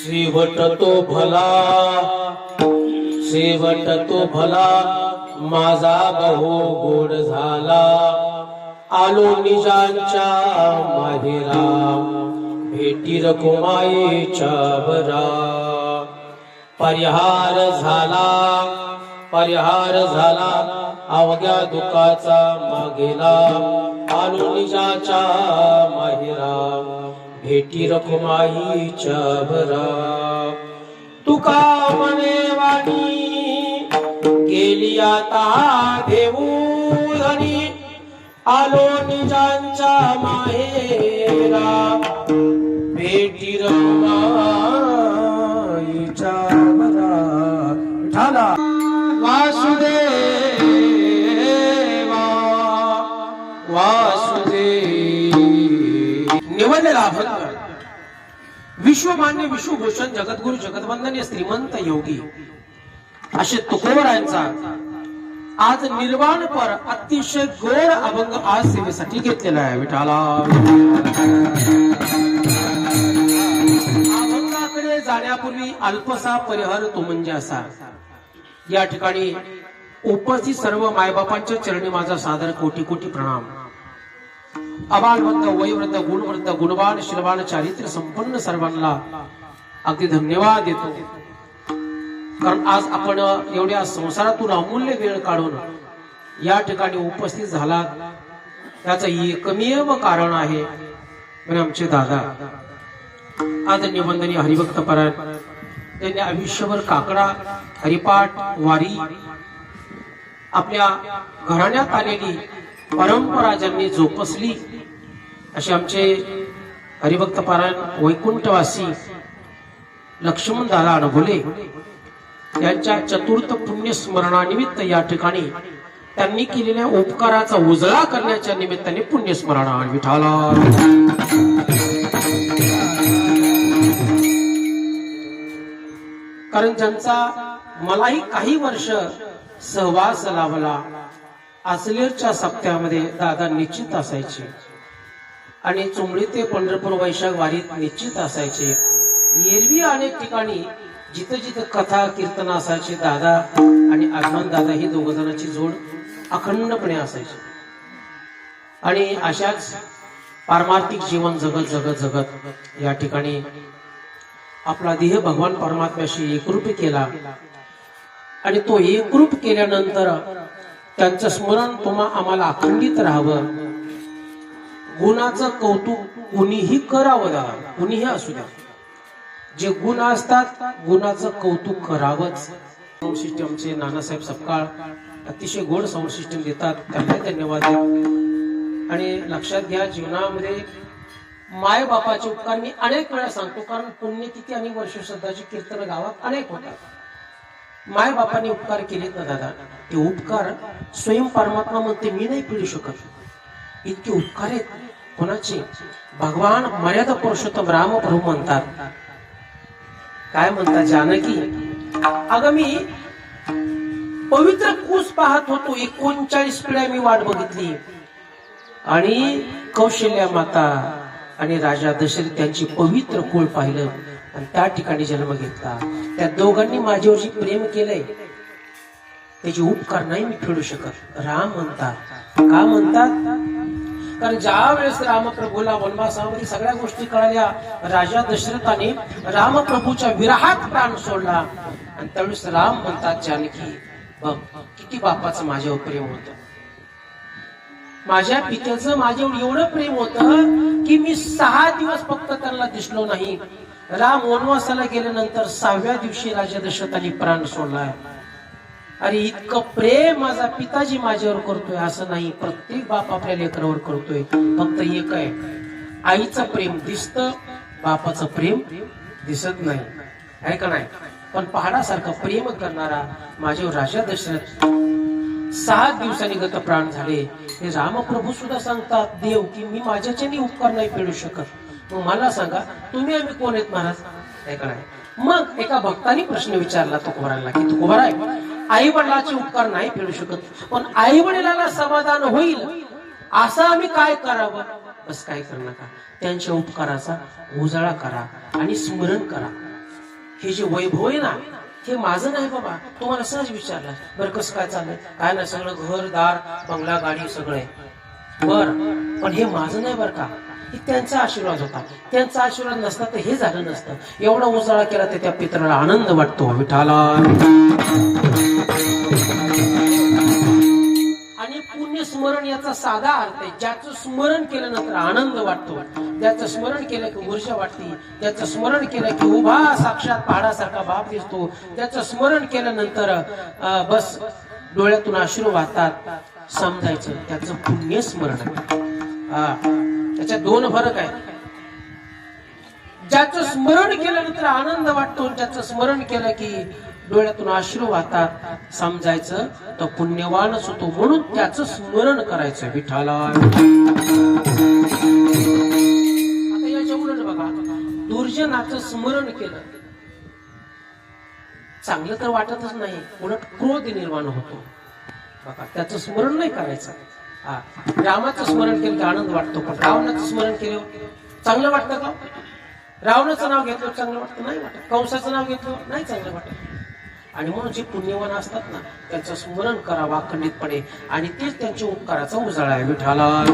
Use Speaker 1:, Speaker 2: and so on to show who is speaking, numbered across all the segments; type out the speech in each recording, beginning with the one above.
Speaker 1: शेवट तो भला, शेवट तो भला, माझा बहु गोड झाला. आलो निजांच्या माहेरा, भेटी रखुमाईच्या बरा. परिहार झाला, परिहार झाला, अवघ्या दुःखाचा मागेला. आलो निजाच्या माहेरा, भेटी रखुमाईच्या बरा. तुका म्हणे वाणी गेली आता देऊधनी. आलो निजांच्या माहेरा, भेटी रखुमाईच्या बरा. विठाला वासुदेवा वासुदेव. निवडलेला अभंग विश्वमान्य विश्वभूषण जगद्गुरु जगदवंदनीय श्रीमंत योगी असे तुकोबरायांचा आज निर्वाण पर अतिशय गोड अभंग आज सेवेसाठी घेतलेला आहे. विठाला अभंगाकडे जाण्यापूर्वी अल्पसा परिहार तो म्हणजे असा. या ठिकाणी उपस्थित सर्व मायबापांच्या चरणी माझा सादर कोटी कोटी प्रणाम. अबालवृद्ध वयोवृद्ध गुणवृद्ध गुणवान शीलवान चारित्र्य संपन्न सर्वांना अगदी धन्यवाद देतो. कारण आज आपण एवढ्या संसारातून अमूल्य वेळ काढून या ठिकाणी उपस्थित झालात. त्याचं एकमेव कारण आहे म्हणजे आमचे दादा आदरणीय वंदनीय हरिभक्त परायण. त्यांनी आयुष्यभर काकडा हरिपाठ वारी आपल्या घराण्यात आलेली परंपरा ज्यांनी जोपासली असे आमचे हरिभक्त पारायण वैकुंठवासी लक्ष्मण दादा अनुभवले यांच्या चतुर्थ पुण्य स्मरणानिमित्त या ठिकाणी त्यांनी केलेल्या उपकाराचा उजळा करण्याच्या निमित्ताने पुण्य स्मरणा. विठाला कारण ज्यांचा मलाही काही वर्ष सहवास लाभला. आचलेरच्या सप्त्यामध्ये दादा निश्चित असायचे आणि चुंबळी ते पंढरपूर वैशाख वारीत निश्चित असायचे. एरवी अनेक ठिकाणी जिथं जिथं कथा कीर्तन असायचे दादा आणि आगमन दादा ही दोघ जणांची जोड अखंडपणे असायची. आणि अशाच पारमार्थिक जीवन जगत जगत जगत या ठिकाणी आपला देह भगवान परमात्म्याशी एकरूप केला. आणि तो एकरूप केल्यानंतर त्यांचं स्मरण तुम्हा आम्हाला अखंडित राहावं. गुणाचं कौतुक कुणीही करावं दादा, कुणीही असू द्या. जे गुण असतात गुणाचं कौतुक करावंच. साऊंड सिस्टमचे नानासाहेब सपकाळ अतिशय गोड साऊंड सिस्टम देतात, त्यांना धन्यवाद. आणि लक्षात घ्या जीवनामध्ये माय बापाचे उपकार मी अनेक वेळा सांगतो. कारण पुण्यतिथी आणि वर्षश्रद्धाची कीर्तन गावात अनेक होतात. माय बापाने उपकार केलेत ना दादा, ते उपकार स्वयं परमात्मा म्हणते मी नाही फेडू शकत. इतके उपकार आहेत कोणाचे? भगवान मर्यादा पुरुषोत्तम राम प्रभू म्हणतात. काय म्हणतात? जानकी अगं मी पवित्र कूस पाहत होतो. 39 पिढ्या मी वाट बघितली आणि कौशल्या माता आणि राजा दशरथ त्यांची पवित्र कुळ पाहिलं आणि त्या ठिकाणी जन्म घेतला. त्या दोघांनी माझ्यावर जी प्रेम केलंय त्याचे उपकार नाही मी फेडू शकत. राम म्हणतात. का म्हणतात? कारण ज्या वेळेस रामप्रभूला वनवासामध्ये सगळ्या गोष्टी कळाल्या, राजा दशरथाने रामप्रभूच्या विरहात प्राण सोडला आणि त्यावेळेस राम म्हणतात जानकी बघ किती बापाचं माझ्यावर प्रेम होतं. माझ्या पित्याचं माझ्यावर एवढं प्रेम होतं की मी 6 दिवस फक्त त्यांना दिसलो नाही. राम वनवासाला गेल्यानंतर 6व्या दिवशी राजा दशरथाने प्राण सोडला. अरे इतकं प्रेम माझा पिताजी माझ्यावर करतोय असं नाही, प्रत्येक बाप आपल्या लेकरावर करतोय. फक्त एक आहे, आईचं प्रेम दिसतं, बापाचं प्रेम दिसत नाही, आहे का नाही? पण पहाडासारखं प्रेम करणारा माझ्यावर राजा दशरथ 7 दिवसांनी गत प्राण झाले. हे रामप्रभू सुद्धा सांगतात देव की मी माझ्याच्याने उपकार नाही फेडू शकत. मग मला सांगा तुम्ही आम्ही कोण आहेत महाराज? आहे का नाही? मग एका भक्तानी प्रश्न विचारला तुकोबारांना की तुकोबाराय आई वडिलाचे उपकार नाही फेडू शकत, पण आई वडिलाला समाधान होईल असं आम्ही काय करावं? बस काय करू नका, त्यांच्या उपकाराचा उजाळा करा आणि स्मरण करा. हे जे वैभव आहे ना हे माझं नाही बाबा. तुम्हाला सहज विचारलं बरं कसं काय चाललंय, काय ना सगळं घरदार बंगला गाडी सगळं आहे बर, पण हे माझं नाही बरं का, हे त्यांचा आशीर्वाद होता. त्यांचा आशीर्वाद नसता तर हे झालं नसतं. एवढा उजाळा केला तर त्या पितराला आनंद वाटतो विठाला. आणि पुण्य स्मरण याचा साधा अर्थ आहे, ज्याचं स्मरण केल्यानंतर आनंद वाटतो, त्याचं स्मरण केलं की ऊर्जा वाटते, त्याचं स्मरण केलं की उभा साक्षात पहाडासारखा बाप दिसतो, त्याचं स्मरण केल्यानंतर बस डोळ्यातून अश्रू वाहतात, समजायचं त्याचं पुण्य स्मरण आहे. त्याच्यात दोन फरक आहे. ज्याचं स्मरण केल्यानंतर आनंद वाटतो, ज्याचं स्मरण केलं की डोळ्यातून अश्रू वाहतात, समजायचं तो पुण्यवानच होतो. म्हणून त्याचं स्मरण करायचं विठाला. आता याच्या उलट बघा, दुर्जनाचं स्मरण केलं चांगलं तर वाटतच नाही, उलट क्रोध निर्माण होतो बघा. त्याचं स्मरण नाही करायचं. रामाचं स्मरण केलं की आनंद वाटतो, पण रावणाचं स्मरण केलं चांगलं वाटतं का? रावणाचं नाव घेतलं चांगलं वाटतं नाही वाटत, कंसाचं नाव घेतलं नाही चांगलं वाटत. आणि म्हणून जे पुण्यवान असतात ना त्यांचं स्मरण करावं अखंडितपणे, आणि तेच त्यांच्या उपकाराचा उजाळा आहे विठाला. आणि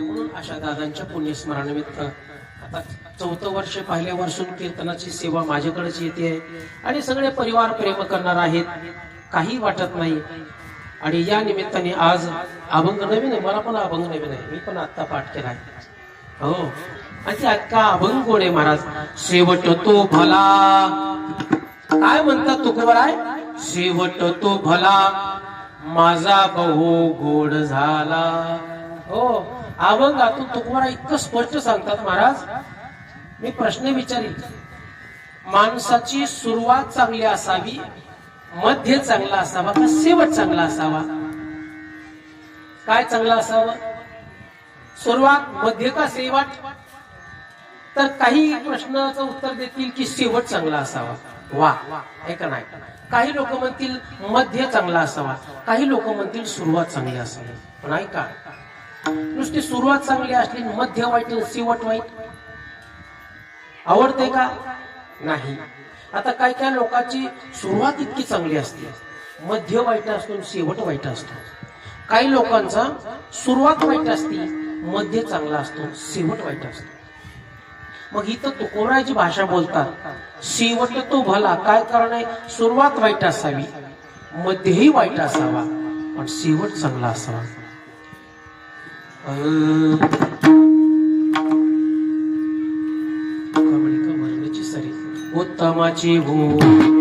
Speaker 1: म्हणून अशा दादांच्या पुण्यस्मरणानिमित्त आता 4थं वर्ष, पहिल्या वर्षून कीर्तनाची सेवा माझ्याकडेच येते आणि सगळे परिवार प्रेम करणार आहेत, काही वाटत नाही. आणि या निमित्ताने आज अभंग नवीन आहे, मला पण अभंग नवीन आहे, मी पण आता पाठ केला आहे हो. आणि ते अक्का अभंग गोड आहे महाराज. शेवट तो भला, काय म्हणतात तुकोबाराय, शेवट तो भला माझा बहु गोड झाला हो. अभंगातून तुकोबाराय इतकं स्पष्ट सांगतात महाराज. मी प्रश्न विचारेल, माणसाची सुरुवात चांगली असावी, मध्य चांगला असावा का शेवट चांगला असावा? काय चांगला असावं, सुरुवात मध्य का शेवट? तर काही प्रश्नाचं उत्तर देतील की शेवट चांगला असावा. वा ऐका नाही, काही लोक म्हणतील मध्य चांगला असावा, काही लोक म्हणतील सुरुवात चांगली असावी. पण ऐका, नुसती सुरुवात चांगली असली मध्य वाईट शेवट वाईट आवडते का? नाही. आता काय काय लोकांची सुरुवात इतकी चांगली असते, मध्य वाईट असतो, शेवट वाईट असतो. काही लोकांचा सुरुवात वाईट असते, मध्य चांगला असतो, शेवट वाईट असतो. मग इथं तुकोबारायची भाषा बोलतात, शेवट तो भला. काय कारण आहे? सुरुवात वाईट असावी, मध्यही वाईट असावा, पण शेवट चांगला असावा. भरण्याची सरी उत्तमाची भूमी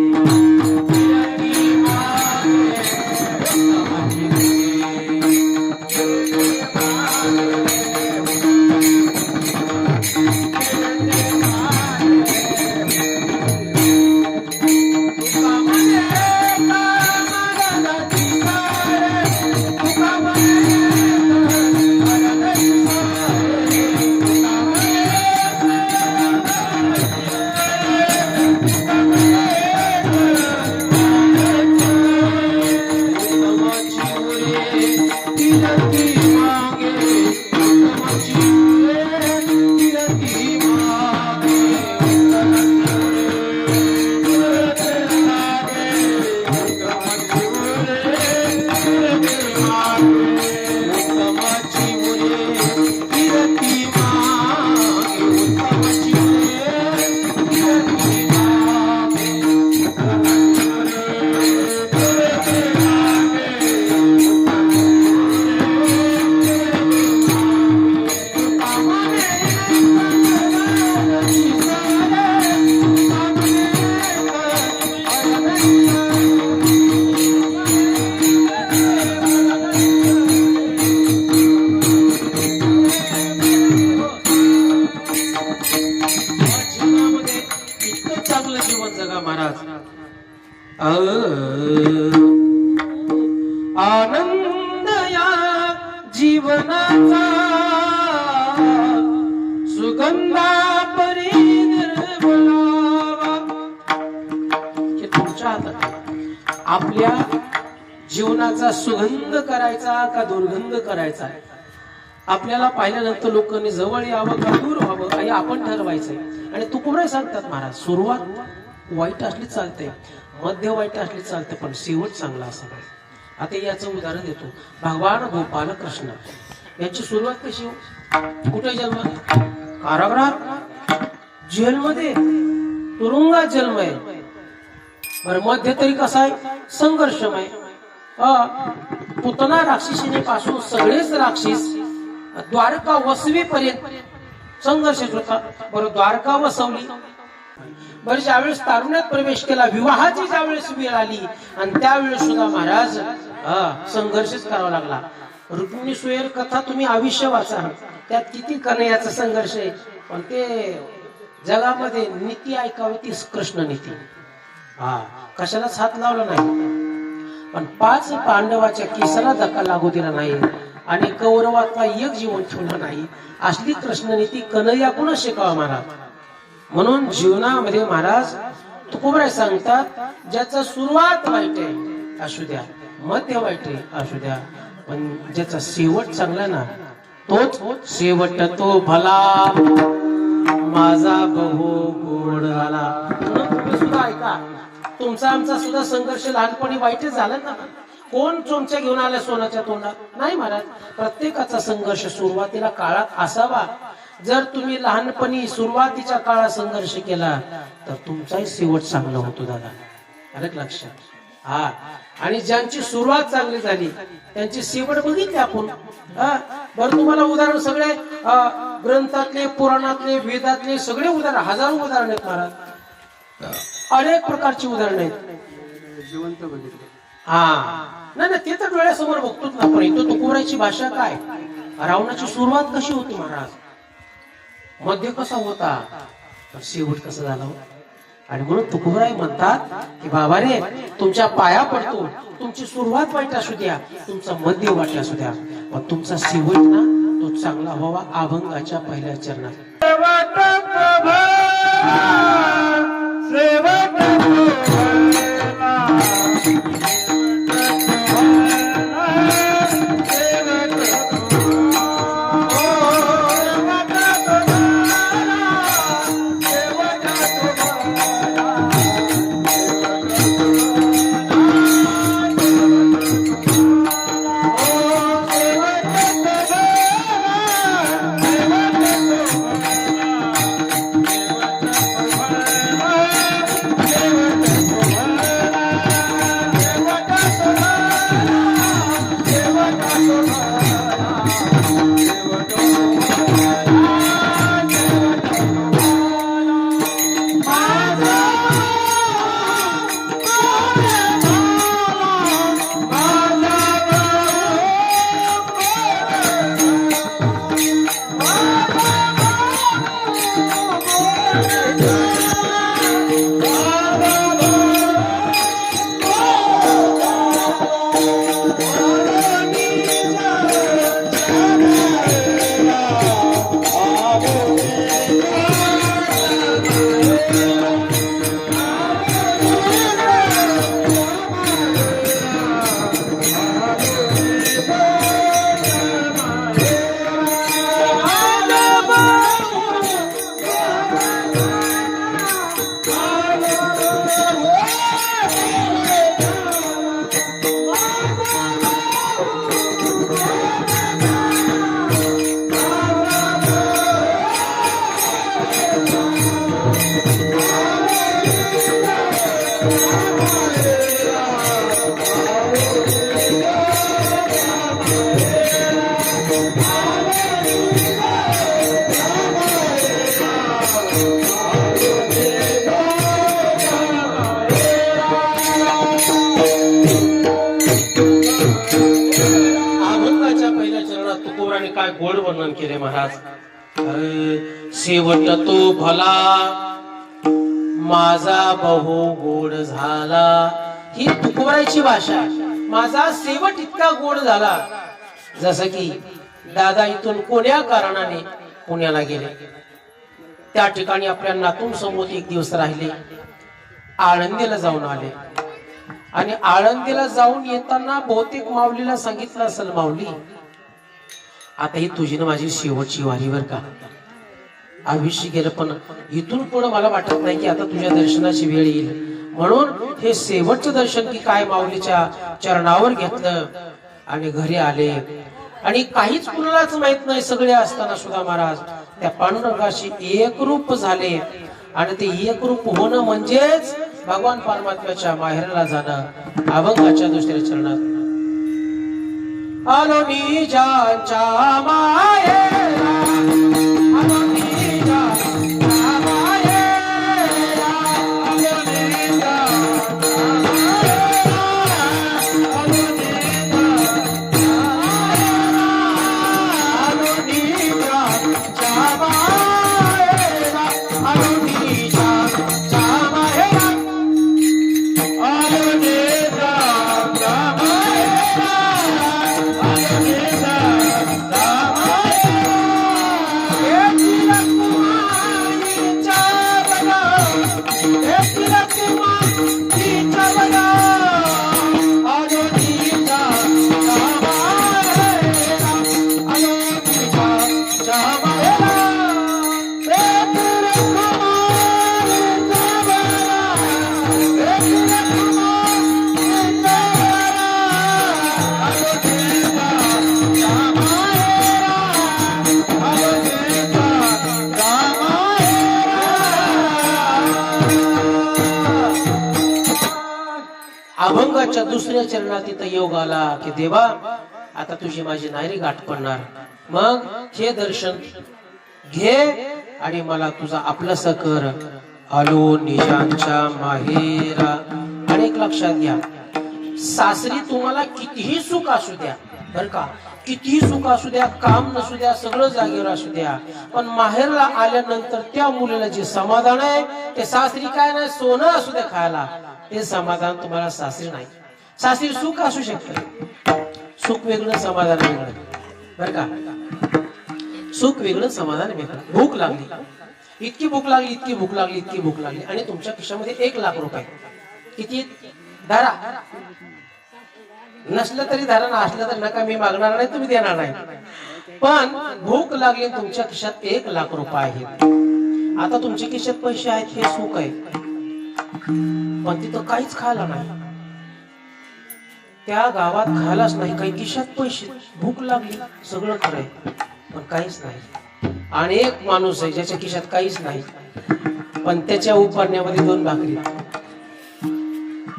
Speaker 1: आनंद या जीवनाचा सुगंधा परी निर्मलावा. हे तुमच्या हातात. आपल्या जीवनाचा सुगंध करायचा का दुर्गंध करायचा? आपल्याला पाहिल्यानंतर लोकांनी जवळ यावं का दूर व्हावं हे आपण ठरवायचंय. आणि तुकोबराय सांगतात महाराज, सुरुवात वाईट असली चालते, मध्य वाईट असली चालते, पण शेवट चांगला असावा. आता याचं उदाहरण देतो. भगवान गोपाल कृष्ण यांची सुरुवात कशी हो? कुठे जन्म? कारागृहात, जेलमध्ये, तुरुंगात जन्म आहे. बरं मध्य तरी कसा आहे? संघर्षमय. पुतना राक्षसीने पासून सगळेच राक्षस द्वारका वसवीपर्यंत संघर्ष होता. बरं द्वारका वसवली. बरं ज्यावेळेस तारुण्यात प्रवेश केला, विवाहाची ज्यावेळेस वेळ आली, आणि त्यावेळेस सुद्धा महाराज संघर्षच करावा लागला. रुक्मिणी सुयर कथा तुम्ही आयुष्य वाचा, त्यात किती कन्हैयाचा संघर्ष आहे. पण ते जगामध्ये नीती ऐकावी ती कृष्ण नीती. कशालाच हात लावला नाही, पण 5 पांडवाच्या केसाला धक्का लागू दिला नाही, आणि कौरवातला एक जीवन ठेवलं नाही. असली कृष्ण नीती कन्हैया कोणा शिकावा महाराज. म्हणून जीवनामध्ये महाराज तुकोबराय सांगतात, ज्याचा सुरुवात वाईट आहे असू द्या, मध्य वाईट आहे असू द्या, पण ज्याचा शेवट चांगला ना, तोच शेवट तो भला माझा बहु गोड झाला. तुम्ही सुद्धा ऐका, तुमचा आमचा सुद्धा संघर्ष लहानपणी वाईटच झाला ना. कोण चोमच्या घेऊन आल्या सोन्याच्या तोंडात? नाही महाराज. प्रत्येकाचा संघर्ष सुरुवातीला काळात असावा. जर तुम्ही लहानपणी सुरुवातीच्या काळात संघर्ष केला तर तुमचाही शेवट चांगला होतो दादा. आलं लक्षात? आणि ज्यांची सुरुवात चांगली झाली त्यांची शेवट बघितली आपण. बरं तुम्हाला उदाहरण सगळे ग्रंथातले, पुराणातले, वेदातले सगळे उदाहरण, हजारो उदाहरण आहेत महाराज. अनेक प्रकारची उदाहरण आहेत. जिवंत बघितले. नाही ते तर डोळ्यासमोर बघतोच ना. पण इथं तुकोबरायची भाषा काय? रावणाची सुरुवात कशी होती महाराज, मध्य कसा होता, शेवट कसा झाला. आणि म्हणून तुकोबराय म्हणतात की बाबा रे, तुमच्या पाया पडतो, तुमची सुरुवात वाईट असू द्या, तुमचा मध्य वाईट असू द्या, पण तुमचा शेवट ना तो चांगला व्हावा. अभंगाच्या पहिल्या चरणात काय गोड वर्णन केले महाराज. शेवट तो भला माझा बहु गोड झाला. ही तुकोबरायची भाषा. माझा शेवट इतका गोड झाला, जसं की दादा इथून कोण्या कारणाने पुण्याला गेले, त्या ठिकाणी आपल्या नातून समोर एक दिवस राहिले, आळंदीला जाऊन आले, आणि आळंदीला जाऊन येताना बहुतेक माऊलीला सांगितलं असेल, माऊली आता ही तुझी ना माझी शेवटची वारीवर का आयुष्य गेलं, पण इथून पुढे मला वाटत नाही की आता तुझ्या दर्शनाची वेळ येईल. म्हणून हे शेवटचं दर्शन की काय माऊलीच्या चरणावर घेतलं आणि घरी आले. आणि काहीच कुणालाच माहित नाही, सगळे असताना सुद्धा महाराज त्या पांडुरंगाशी एकरूप झाले. आणि ते एकरूप होणं म्हणजेच भगवान परमात्म्याच्या माहेरला जाणं. अभंगाच्या दुसऱ्या चरणात आलो निजांच्या माहेरा, आलो निजांच्या माहेरा, आलो निजांच्या माहेरा, आलो निजांच्या माहेरा, आलो निजांच्या माहेरा, आलो निजांच्या माहेरा, आलो निजांच्या माहेरा. अभंगाच्या दुसऱ्या चरणात इथं योग आला की देवा आता तुझी माझी नायरी गाठ पडणार. मग हे दर्शन घे आणि मला तुझा आपलासा कर. आलो निजांच्या माहेरा. आणि एक लक्षात घ्या, सासरी तुम्हाला कितीही सुख असू द्या बर का, कितीही सुख असू द्या, काम नसू द्या, सगळं जागेवर असू द्या, पण माहेरला आल्यानंतर त्या मुलीला जे समाधान आहे ते सासरी काय नाही, सोनं असू द्या खायला, ते समाधान तुम्हाला सासरी नाही. सासरी सुख असू शकत, सुख वेगळं समाधान वेगळं बर का. सुख वेगळं समाधान वेगळं. भूक लागली, इतकी भूक लागली, इतकी भूक लागली, इतकी भूक लागली आणि तुमच्या खिशामध्ये 1,00,000 रुपये. किती धरा, नसलं तरी धरा, नसलं तर नका, मी मागणार नाही, तुम्ही देणार नाही. पण भूक लागली, तुमच्या खिशात 1,00,000 रुपये आहेत. आता तुमच्या खिशात पैसे आहेत, हे सुख आहे, पण तिथं काहीच खायला नाही, त्या गावात खायलाच नाही, काही खिशात पैसे, भूक लागली, सगळं खरंय पण काहीच नाही. आणि एक माणूस आहे ज्याच्या खिशात काहीच नाही, पण त्याच्या उपरण्यामध्ये 2 भाकरी,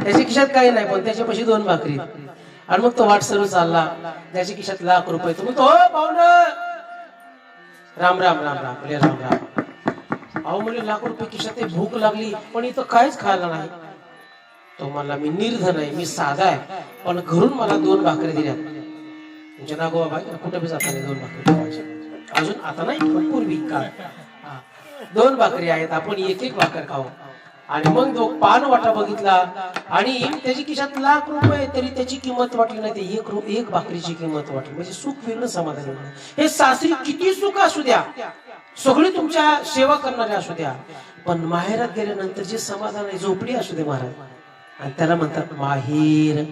Speaker 1: त्याच्या खिशात काही नाही पण त्याच्यापाशी 2 भाकरी. आणि मग तो वाट सर्व चालला, त्याच्या खिशात 1,00,000 रुपये. तुम्ही तो पाहुणं राम राम राम राम बोले राम राम. अहो म्हणजे 1,00,000 रुपये खिशात, भूक लागली पण इथं काहीच खायला नाही. तो मला मी निर्धन आहे, मी साधा आहे, पण घरून मला 2 भाकरी दिल्या. तुमच्या नागोबा बाई कुठे बी जाता 2 भाकरी अजून, आता नाही पण पूर्वी काळ 2 भाकरी आहेत, आपण एक भाकर खाऊ. आणि मग तो पान वाटा बघितला आणि त्याची खिशात 1,00,000 रुपये, तरी त्याची किंमत वाटली नाही, ते एक भाकरीची किंमत वाटली. म्हणजे सुख वेगळं, समाधान वेगळं. हे सासरी किती सुख असू द्या, सगळी तुमच्या सेवा करणारे असू द्या, पण माहेरात गेल्यानंतर जे समाधान आहे, झोपडी असू दे महाराज, आणि त्याला म्हणतात माहेर.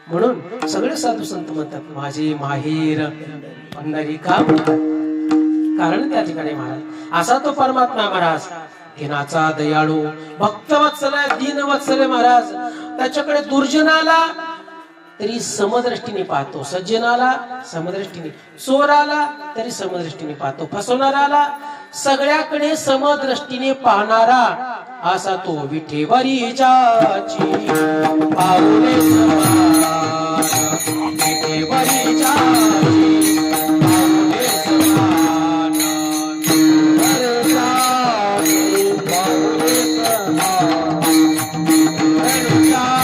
Speaker 1: म्हणून सगळे साधू संत म्हणतात माझे माहेर पंढरी का, कारण त्या ठिकाणी महाराज असा तो परमात्मा महाराज, दिनाचा दयाळू, भक्तवत्सल, दीनवत्सल महाराज. त्याच्याकडे दुर्जनाला तरी समदृष्टीने पाहतो, सज्जनाला समदृष्टीने, चोराला तरी समदृष्टीने पाहतो, फसवणाराला सगळ्याकडे समदृष्टीने पाहणारा असा तो विठेवरी जाची पाऊले समान, विठेवरी जाची पाऊले समान, विठेवर जाची पाऊले समान, विठेवर जाची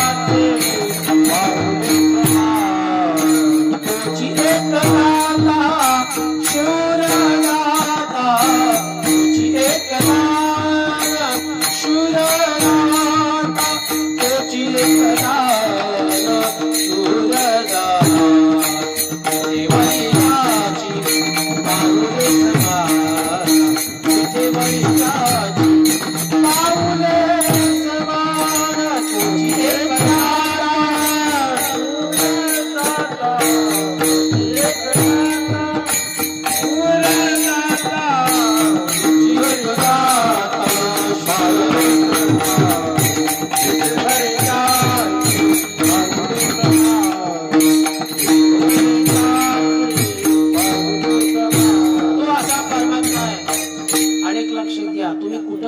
Speaker 1: पाऊले समान. तुझी एक गाथा शूर गाथा, तुझी एक गाथा शूर गाथा, तुझी एक गाथा शूर गाथा.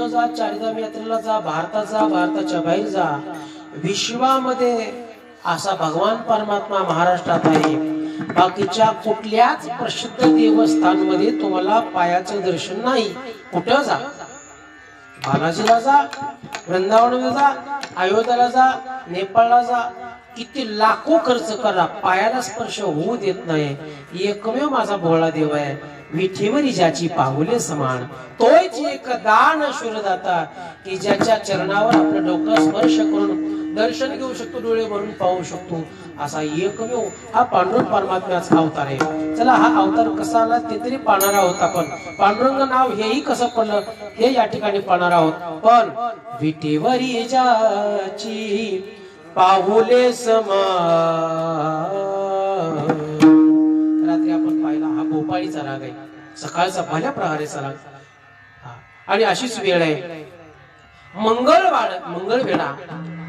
Speaker 1: कुठं जा, चारिधाम यात्रेला जा, भारतात जा, भारताच्या बाहेर जा, विश्वामध्ये असा भगवान परमात्मा महाराष्ट्रात आहे. बाकीच्या कुठल्याच प्रसिद्ध देवस्थानमध्ये तुम्हाला पायाचं दर्शन नाही. कुठं जा, बालाजीला जा, वृंदावनला जा, अयोध्याला जा, नेपाळला जा, किती लाखो खर्च करा, पायाला स्पर्श होऊ देत नाही. एकमेव माझा भोळा देव आहे, विठेवरी ज्याची पाऊले समान, तोच एक दान शूरदाता की ज्याच्या चरणावर आपलं डोकं स्पर्श करून दर्शन घेऊ शकतो, डोळे भरून पाहू शकतो. असा एकमेव हा पांडुरंग परमात्म्याचा अवतार आहे. चला, हा अवतार कसा आला ते तरी पाहणार आहोत आपण. पांडुरंग नाव हेही कसं पडलं हे या ठिकाणी पाहणार आहोत. पण विठेवरी ज्याची पाहुले समान, रात्री आपण पाहिला हा भोपाळीचा राग आहे, सकाळचा भल्या प्रहारेचा राग. आणि अशीच वेळ आहे मंगळवेढा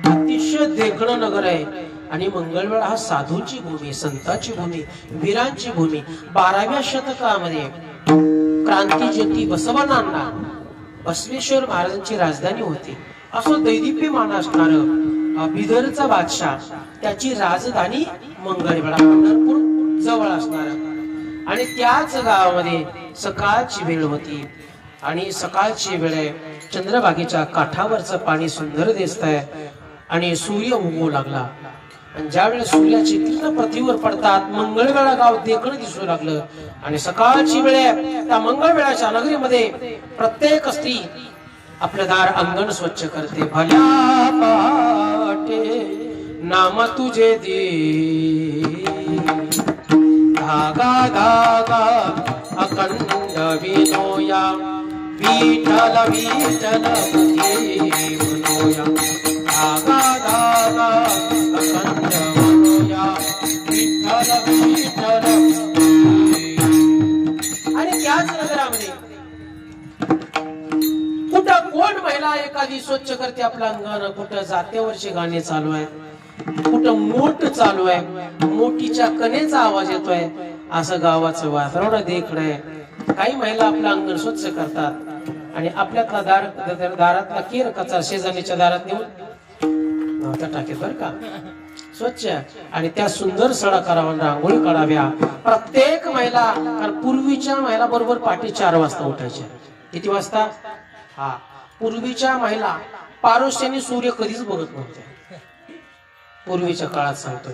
Speaker 1: अतिशय देखणं नगर आहे. आणि मंगळवेढा हा साधूंची भूमी, संतांची भूमी, वीरांची भूमी. 12व्या शतकामध्ये क्रांतीज्योती बसवण्णांना बसवेश्वर महाराजांची राजधानी होती. असं दैदिप्यमान असणार बिदरचा बादशाह, त्याची राजधानी मंगळवेढा, पंढरपूर जवळ असणार. आणि त्याच गावामध्ये सकाळची वेळ होती. आणि सकाळची वेळ आहे, चंद्रभागेच्या काठावरचं पाणी सुंदर दिसतंय आणि सूर्य उगवू लागला. आणि ज्या वेळेस सूर्याची किरण पृथ्वीवर पडतात, मंगळवेढा गाव देखणं दिसू लागलं. आणि सकाळची वेळ आहे, त्या मंगळवेढाच्या नगरीमध्ये प्रत्येक स्त्री आपलं दार अंगण स्वच्छ करते. भल्या पाटे नाम तुझे दे, धागा धागा अखंड विनोया, विठ्ठल विठ्ठल विनोया, धागा धागा अखंड विनोया, विठ्ठल विठ्ठल. आणि त्याच नगरामध्ये कुठं कोण महिला एखादी स्वच्छ करते आपलं अंगण, कुठं जात्यावरचे गाणे चालू आहे, कुठं मोठ चालू आहे, मोठीच्या कनेचा आवाज येतोय. असं गावाचं वातावरण देखणं आहे. काही महिला आपलं अंगण स्वच्छ करतात आणि आपल्यातला दारातला केर कचरा शेजारीच्या दारात नेऊन टाकेत बर का स्वच्छ. आणि त्या सुंदर सडा करावा, रांगोळी काढाव्या प्रत्येक महिला. कारण पूर्वीच्या महिला बरोबर पहाटे 4 वाजता उठायच्या. किती वाजता? हा, पूर्वीच्या महिला पारोश्याने सूर्य कधीच बघत नव्हत्या. पूर्वीच्या काळात सांगतो,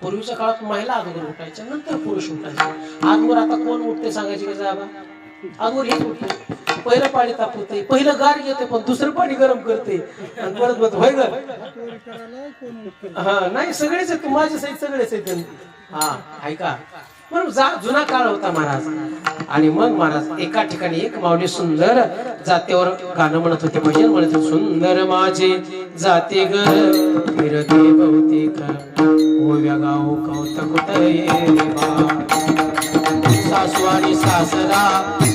Speaker 1: पूर्वीच्या काळात महिला अगोदर उठायच्या, नंतर पुरुष उठायचे. आजवर आता कोण उठते सांगायची का जागा? अगोदर हेच उठते. पहिलं पाणी तापवते, पहिलं गार घेते, पण दुसरं पाणी गरम करते आणि परत बघ होय ग. हा नाही, सगळेच आहेत, माझे सहित सगळेच आहेत. हा ऐका, म्हणून जुना काळ होता महाराज. आणि मग महाराज एका ठिकाणी एक माऊली सुंदर जातेवर गाणं म्हणत होते, भजन म्हणत होते. सुंदर माझे जाते घर फिरते बहुतेक, ओव्या गाव कौतुक सासू आणि सासरा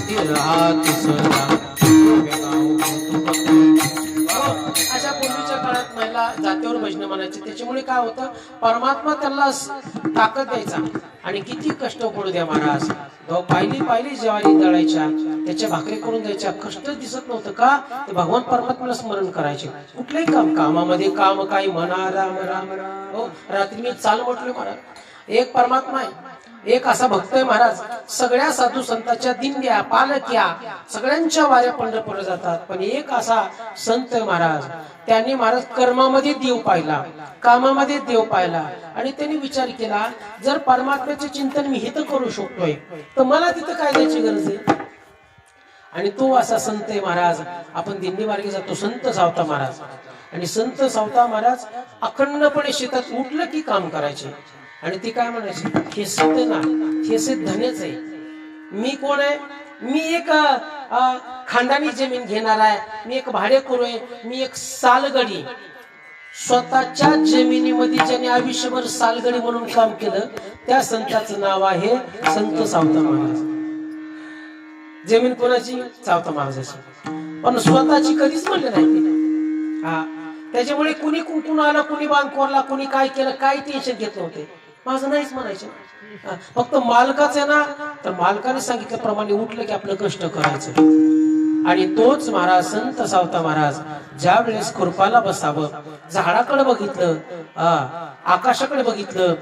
Speaker 1: तिरहा तिसरा, ओव्या गाव कौतुक. अशा पूर्वीच्या काळात महिला जातेवर भजन म्हणायचे. त्याच्यामुळे काय होतं, परमात्मा त्यांना ताकद द्यायचा. आणि किती कष्ट पडू द्या महाराज, पाहिली ज्वारी दळायच्या, त्याच्या भाकरी करून द्यायच्या, कष्ट दिसत नव्हतं का? ते भगवान परमात्म्याला स्मरण करायचे. कुठलंही काम, कामामध्ये काम काही म्हणा, राम राम राम. हो, रात्री मी चाल म्हटलं महाराज, एक परमात्मा आहे, एक असा भक्त आहे महाराज. सगळ्या साधू संतांच्या दिंड्या पालक्या सगळ्यांच्या वाऱ्या पंढरपूरला जातात, पण एक असा संत महाराज, त्यांनी महाराज कर्मामध्ये देव पाहिला, कामामध्ये देव पाहिला. आणि त्यांनी विचार केला, जर परमात्म्याचे चिंतन मी हित करू शकतोय तर मला तिथं काय द्यायची गरज आहे. आणि तो असा संत आहे महाराज. आपण दिंडी मार्गे जातो, संत सावता महाराज. आणि संत सावता महाराज अखंडपणे शेतात उठलं की काम करायचे. आणि ती काय म्हणायची, हे सिद्ध ना, हे सिद्ध धनेच आहे. मी कोण आहे? मी एक खानदानी जमीन घेणार आहे, मी एक भाडेकरू आहे, मी एक सालगडी. स्वतःच्या जमिनीमध्ये ज्याने आयुष्यभर सालगडी म्हणून काम केलं त्या संताचं नाव आहे संत सावता महाराज. जमीन कोणाची? सावता महाराजाची. पण स्वतःची कधीच म्हणले नाही. हा, त्याच्यामुळे कुणी कुंकून आला, कुणी बांध कोरला, कुणी काय केलं, काय टेन्शन घेत नव्हते. माझं नाहीच म्हणायचं. फक्त मालकाचं आहे ना, तर मालकाने सांगितल्याप्रमाणे उठलं की आपलं कष्ट करायचं. आणि तोच महाराज संत सावता महाराज ज्या वेळेस खुरपाला बसावं, झाडाकडे बघितलं, आकाशाकडे बघितलं,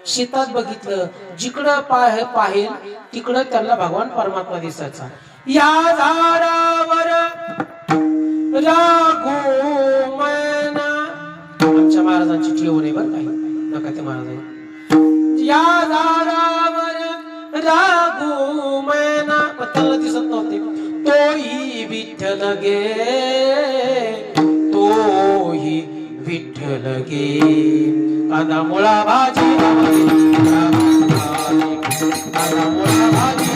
Speaker 1: शेतात बघितलं, जिकडं पाहेल तिकडं त्यांना भगवान परमात्मा दिसायचा. या झाडावर रागो मैना, आमच्या महाराजांची ठेव नाही बरं काही नका ते महाराज. या झाडावर रागो मैना, पण त्याला दिसत नव्हते. तोही विठ्ठल गे, तोही विठ्ठल गे. कांदा मुळा भाजी कांदा मुळा भाजी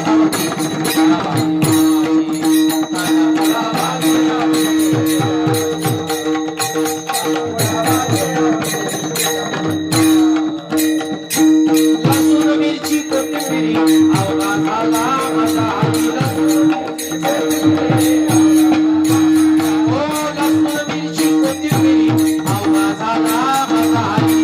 Speaker 1: लसूण मिरची कोथिंबिरी अवघा झाला माझा हाती. लसूण मिरची कोथिंबिरी अवघा झाला माझा हाती.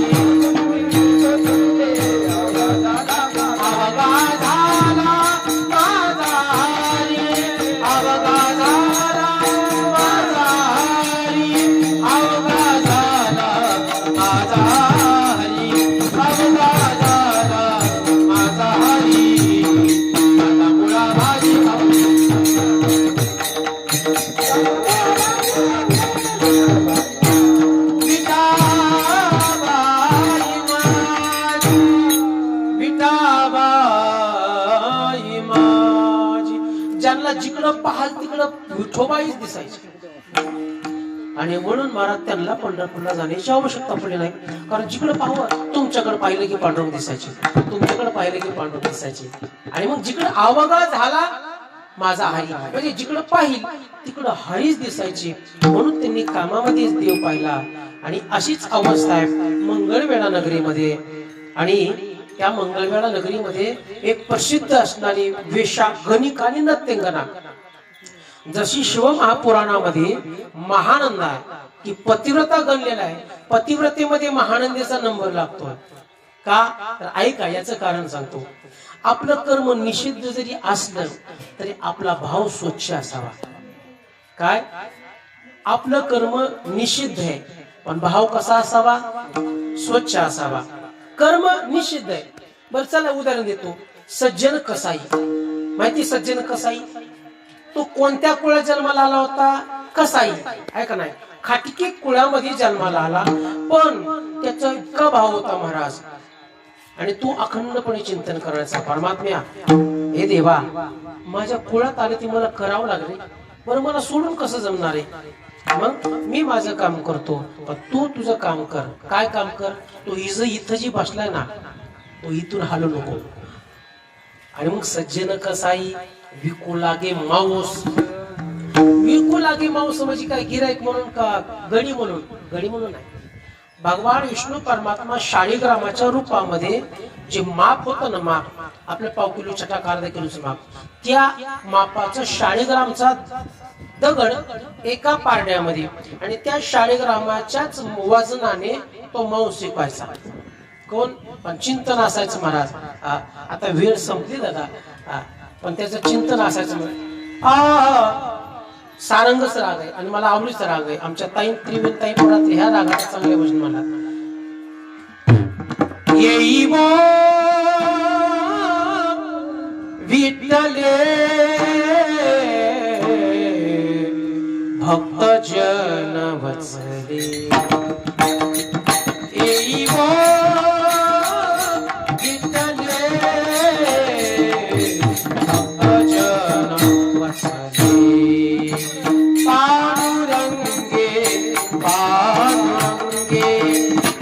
Speaker 1: ज्यांना जिकडं पाहाल तिकडं विठोबाईच दिसायची. आणि म्हणून महाराज त्यांना पंढरपूरला जाण्याची आवश्यकता पडली नाही. कारण जिकडं पाहावं, तुमच्याकडे पाहिलं की पांडुरंग दिसायचे, तुमच्याकडे पाहिलं की पांडुरंग दिसायचे. आणि मग जिकडं अवघा झाला माझा हरी, म्हणजे जिकडं पाहिल तिकडं हरीच दिसायचे. म्हणून त्यांनी कामामध्येच देव पाहिला. आणि अशीच अवस्था आहे मंगळवेढा नगरीमध्ये. आणि त्या मंगळवेढा नगरीमध्ये एक प्रसिद्ध असणारी वेशा, गणिका आणि नत्यंगना. जशी शिवमहापुराणामध्ये महानंद आहे की पतिव्रता गणलेला आहे, पतिव्रतेमध्ये महानंदेचा नंबर लागतो. का तर ऐका, याचं कारण सांगतो. आपलं कर्म निषिद्ध जरी असलं तरी आपला भाव स्वच्छ असावा. काय, आपलं कर्म निषिद्ध आहे पण भाव कसा असावा? स्वच्छ असावा. कर्म निषिद्ध आहे. बरं चला उदाहरण देतो. सज्जन कसाई, माहिती सज्जन कसाई? तो कोणत्या कुळात जन्माला आला होता? कसाई आहे का नाही? खाटकी कुळामध्ये जन्माला आला, पण त्याचा इतका भाव होता महाराज. आणि तू अखंडपणे चिंतन करायचा, परमात्म्या हे देवा, माझ्या कुळात आले ती मला करावं लागले, बरं मला सोडून कसं जमणार आहे? मग मी माझं काम करतो, पण तू तुझं काम कर. काय काम कर? तो इथं जी बसलाय ना, तो इथून हालू नको. आणि मग सज्जन कसाई विकू लागे माऊस. विकू लागे माऊस म्हणजे काय? गिराईक म्हणून का गडी म्हणून? गडी म्हणून नाही. भगवान विष्णू परमात्मा शाळीग्रामाच्या रूपामध्ये जे माप होतं ना, माप आपल्या पाव किलो छटाक अर्धा किलोचं माप, त्या मापाचं शाळीग्रामचा दगड एका पारड्यामध्ये, आणि त्या शाळीग्रामाच्याच वजनाने तो मांस शिकवायचा. कोण? पण चिंतन असायचं महाराज. आता वेळ संपली दादा, पण त्याचं चिंतन असायचं. सारंगच राग आहे आणि मला आवडीच राग आहे. आमच्या ताई त्रिवेणी ताई पुढात ह्या रागाचं चांगले भजन मला येई विठ्ठले भक्त जन वत्सले. येई विठ्ठले भक्त जन वत्सले. पांडुरंगे पांडुरंगे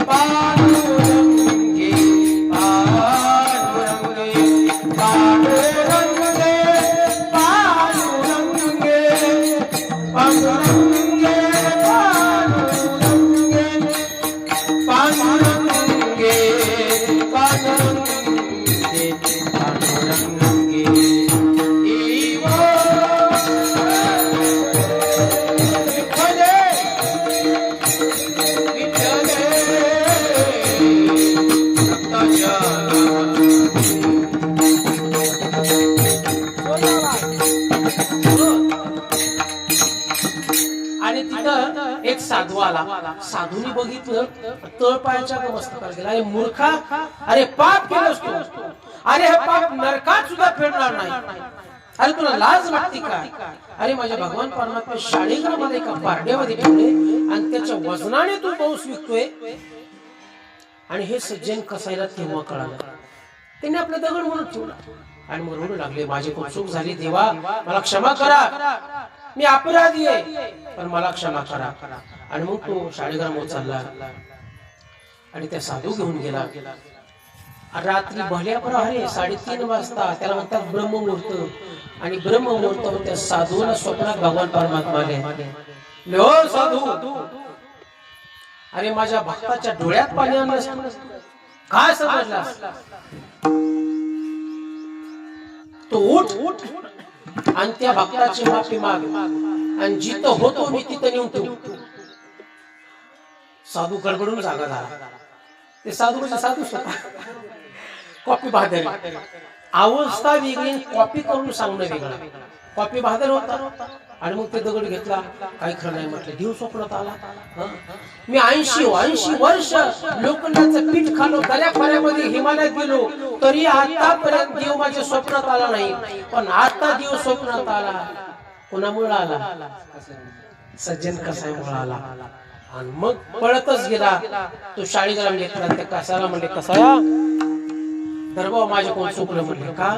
Speaker 1: पांडुरंगे पांडुरंगे पांडुरंगे पांडुरंगे पांडुरंगे पांडुरंगे पांडुरंगे पांडुरंगे पांडुरंगे. एक साधू आला. साधूने बघितलं, तळपायाच्या मस्तकाला गेला. अरे मूर्खा, अरे पाप केलंस तू, अरे हे पाप नरकात सुद्धा फेडणार नाही. अरे तुला लाज वाटते का? अरे माझ्या भगवान परमात्मा शाळेग्रामाला एका बारड्यामध्ये ठेवले आणि त्याच्या वजनाने तू मांस विकतोय. आणि हे सज्जन कसायला तेव्हा कळालं. त्यांनी आपला दगड म्हणून ठेवला आणि मग रडू लागले, माझी खूप चूक झाली देवा, मला क्षमा करा, मी अपराधी आहे, पण मला क्षमा करा. आणि मग तो शाळेग्राम चालला आणि त्या साधू घेऊन गेला. रात्री भल्या प्रहरे 3:30 वाजता, त्याला म्हणतात ब्रह्ममुहूर्त. आणि ब्रह्ममुहूर्तावर त्या साधूला स्वप्नात भगवान परमात्मा आले. हो साधू, अरे माझ्या भक्ताच्या डोळ्यात पाणी आणलंस, काय समजलास? तो उठ आणि त्या भक्ताची माफी माग, आणि जिथं होतो मी तिथं नेऊन ठेव. साधू गडबडून जागा झाला. ते साधू म्हणजे साधू कॉपी बहादर, अवस्था वेगळी, कॉपी करून सांगणं वेगळं. कॉपी बहादर होता. आणि मग ते दगड घेतला, काही खरं नाही म्हटलं. देव स्वप्नात आला. मी 80 वर्ष लोखंडाचं पीठ खालो, दऱ्याखोऱ्यामध्ये हिमालयात गेलो, तरी आतापर्यंत देव माझ्या स्वप्नात आला नाही. पण आता देव स्वप्नात आला. कोणामुळे आला? सज्जन कसायमुळे आला. आणि मग पळतच गेला. तो शाळेग्राम लेकरा त्या कसायला म्हणले, कसाया दरबाव माझ्या कोण चुकलं म्हणले. का?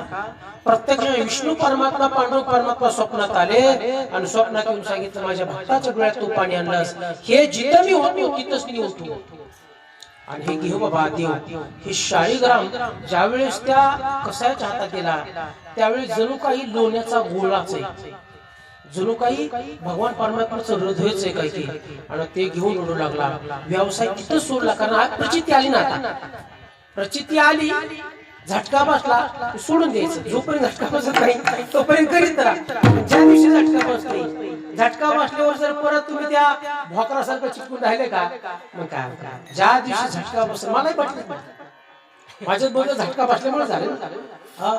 Speaker 1: प्रत्यक्ष विष्णू परमात्मा, पांडुरंग परमात्मा स्वप्नात आले आणि स्वप्नात येऊन सांगितलं, माझ्या भक्ताच्या डोळ्यात तू पाणी आणलंस, हे जिथं मी होतो तिथंच मी होतो. आणि हे घेऊ बाबा देव. हे शाळीग्राम ज्यावेळेस त्या कसायाच्या हातात गेला, त्यावेळेस जणू काही लोण्याचा गोळाच आहे, जणू काही भगवान परमात्माचं हृदयच आहे काही की. आणि ते घेऊन उडू लागला. व्यवसाय तिथंच सोडला, कारण आज प्रचिती आली ना. आता प्रचिती आली, झटका बसला, सोडून द्यायचं. जोपर्यंत झटका बसत नाही तोपर्यंत करीत राहा. ज्या दिवशी झटका बसत नाही, झटका बसल्यावर जर परत तुम्ही त्या भोकरासारखं चिपकून राहिले का, मग काय? ज्या दिवशी झटका बसत, मलाही पटलं, माझ्यात बोललं झटका बसल्यामुळे झालं ना.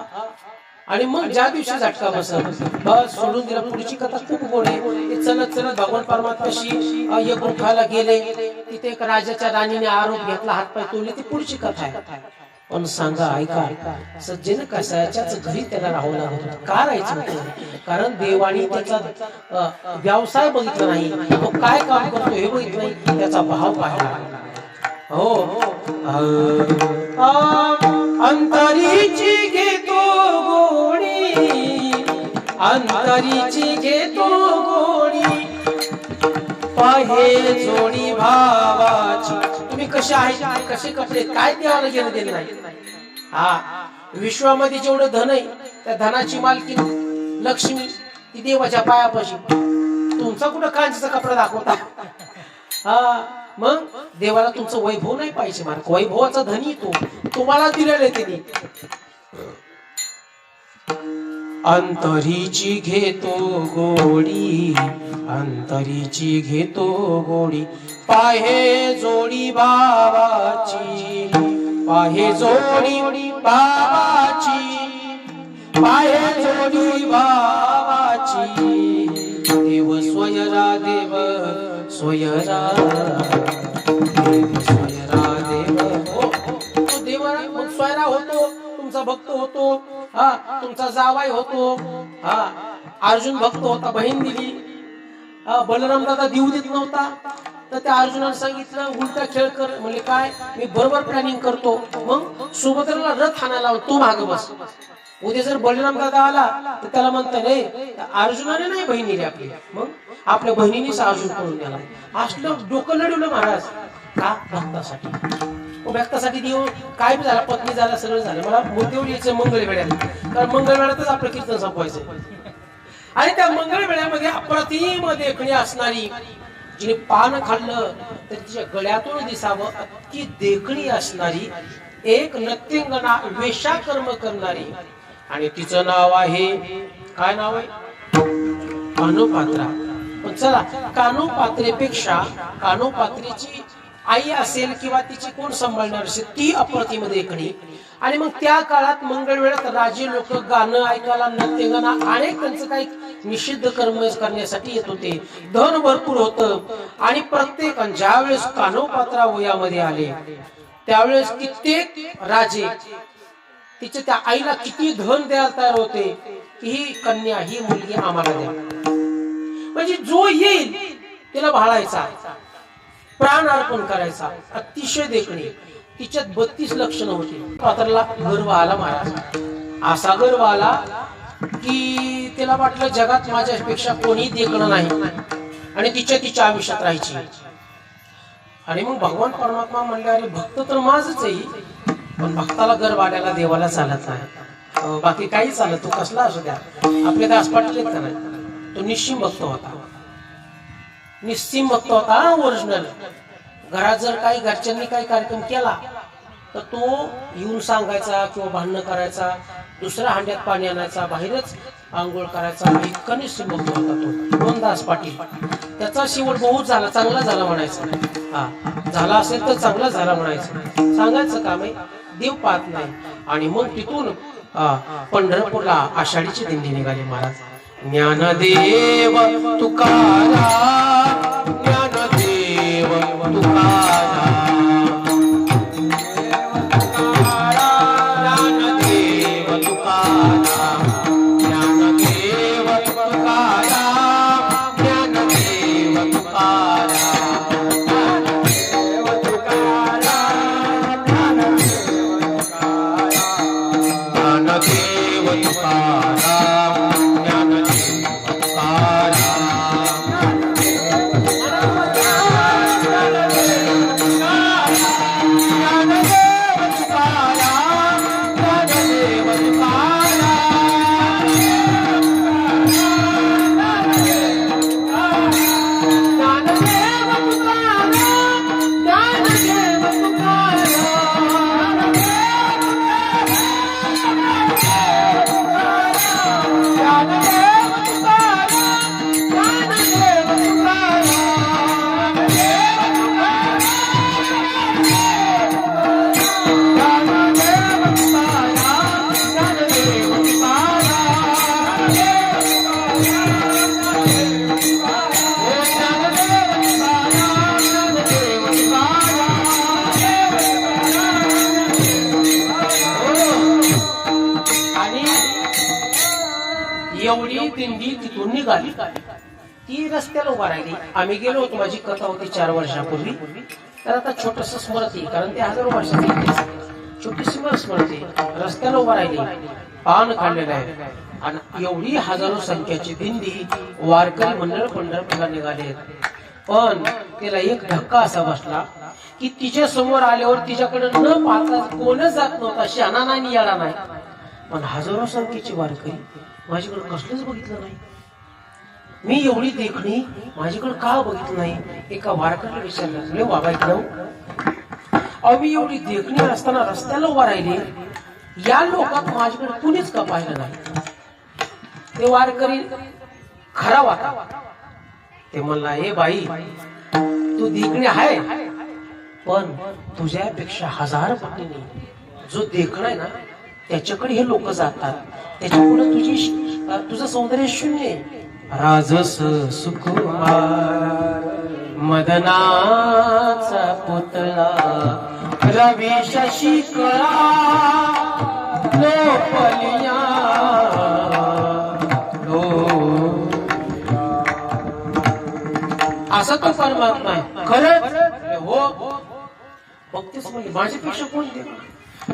Speaker 1: आणि मग ज्या दिवशी झटका बसत, बस सोडून दिला. पुढची कथा खूप गोड आहे. ते चलत चलत भगवान परमात्म्याशी एक गुंठाला गेले. तिथे एक राजाच्या राणीने आरोप घेतला, हातपाय तोडले. ती पुढची कथा आहे. पण सांगा, ऐका, सज्जन कसायाच्याच घरी त्याला राहावं लागत. का राहायचं होतं? कारण देवानी त्याचा व्यवसाय बघितला नाही, तो काय काम करतो हे बघितलं नाही, त्याचा भाव पाहिला. हो, अंतरीची घेतो गोडी, अंतरीची घेतो गोडी, पाहे जोडी भावाची. तुम्ही कसे आहे, कसे कपडे, काय देवाला घेणं देणं नाही. हा, विश्वामध्ये जेवढं धन आहे, त्या धनाची मालकी लक्ष्मी ती देवाच्या पायापाशी. तुमचा कुठं कांचीचा कपडा दाखवता? हा, मग देवाला तुमचं वैभव नाही पाहिजे. मार्क वैभवाचा धनी तो, तुम्हाला दिलेलं त्यांनी. अंतरीची घेतो गोडी, अंतरीची घेतो गोडी, पाहे जोडी भावाची, पाहे जोडी भावाची, पाहे जोडी भावाची. देव स्वयरा, देव स्वयरा, देव स्वयरा, देव. तो देव मग स्वयरा होतो, तुमचा भक्त होतो. हा, तुमचा जावाई होतो. हा, अर्जुन भक्त होता, बहीण दिली. बलराम दादा देऊ देत नव्हता, तर त्या अर्जुनाने सांगितलं उलटा खेळ कर. म्हणजे काय? मी बरोबर प्लॅनिंग करतो. मग सुभद्राला रथ आणायला, तू माग बस. उद्या जर बलराम दादा आला तर त्याला म्हणता रे, अर्जुनाने नाही बहिणी रे आपली, मग आपल्या बहिणीनेच अर्जुन करून द्याला. असलं डोकं लढवलं महाराज. का? भक्तासाठी. भक्तासाठी देव काय बी झाला, पत्नी झाला, सगळं झालं. मला मुद्देवर यायचं मंगळवेळ्याला, कारण मंगळवेळातच आपलं कीर्तन संपवायचं. आणि त्या मंगळवेळ्यामध्ये अप्रतिम देखणी असणारी, जिने पान खाल्लं तर तिच्या गळ्यातून दिसावं अति देखणी असणारी एक नत्यंगना, वेशाकर्म करणारी. आणि तिचं नाव आहे, काय नाव आहे? कानोपात्रा. पण चला, कानोपात्रेपेक्षा कानोपात्रेची आई असेल किंवा तिची कोण सांभाळणार असेल, ती अप्रतिम देखणी. आणि मग त्या काळात मंगळवेळात राजे लोक गाणं ऐकायला, नृत्य गाणं अनेक त्यांचं काही निषिद्ध कर्म करण्यासाठी येत होते. धन भरपूर होतं आणि प्रत्येक ज्यावेळेस कानोपात्रा वयामध्ये आले त्यावेळेस कित्येक राजे तिच्या त्या आईला किती धन द्यायला तयार होते की ही कन्या, ही मुलगी आम्हाला द्या. म्हणजे जो येईल तिला भाळायचा, प्राण अर्पण करायचा. अतिशय देखणी, तिच्यात 32 लक्षणं होती. पात्राला गर्व आला महाराज, असा गर्व आला की तिला वाटलं जगात माझ्यापेक्षा कोणी देखणं नाही आणि तिच्या आयुष्यात राहायची. आणि मग भगवान परमात्मा म्हणले, अरे भक्त तर माझच आहे, पण भक्ताला गर्व आल्याला देवाला चालत नाही. बाकी काही चालत, तो कसला असू द्या. आपले दास पाटील का नाही, तो निश्चिम भक्त होता, निश्चिम भक्त होता ओरिजिनल. घरात जर काही घरच्यांनी काही कार्यक्रम केला तर तो येऊन सांगायचा किंवा भांडणं करायचा, दुसऱ्या हांड्यात पाणी आणायचा, बाहेरच आंघोळ करायचा. इतका निश्चिम भक्त होता तो मोहनदास पाटील. त्याचा शेवट बहुत झाला, चांगला झाला म्हणायचं. हा झाला असेल तर चांगला झाला म्हणायचं, सांगायचं काम आहे, देव पाहत नाही. आणि मग तिथून पंढरपूरला आषाढीची दिंडी निघाली महाराज. ज्ञानदेव तुकाराम, ज्ञानदेव तुकाराम, ज्ञानदेव तुकाराम, ज्ञानदेव तुकाराम, ज्ञानदेव तुकाराम, ज्ञानदेव तुकाराम, एवढी दिंडी तिथून निघाली. ती रस्त्याला उभा राहिली. आम्ही गेलो होतो, माझी कथा होती 4 वर्षापूर्वी. तर आता छोटस स्मृती, कारण ते 1000 वर्षाची छोटीशी स्मृती. रस्त्याला उभा राहिली, पान काढलेलं आहे आणि एवढी हजारो संख्येची दिंडी वारकरी मंडळ पंढरपूरला निघाले. पण तिला एक धक्का असा बसला की तिच्या समोर आल्यावर तिच्याकडे न पाहता कोणच जात नव्हता, शहाणा नाही याला नाही. पण हजारो संख्येची वारकरी माझ्याकडे कसलंच बघितलं नाही. मी एवढी देखणी माझ्याकडे का बघितलं नाही. एका वारकऱ्याला विचारलं, बाबा इकडं मी एवढी देखणी असताना रस्त्याला उभा राहिली, या लोकात माझ्याकडे कुणीच का पाहिलं नाही. ते वारकरी खरा वाटा. ते म्हणला, हे बाई तू देखणी आहे, पण तुझ्यापेक्षा 1000 पटीने जो देखणा आहे ना त्याच्याकडे हे लोक जातात, त्याच्यापुढे तुझं सौंदर्य शून्य. राजस सुकुमार मदनाचा पुतळा, रवी शशी कळा लोपलिया असा तो परमात्मा आहे. खरंच हो, बघतेच म्हणजे माझ्यापेक्षा कोण दे.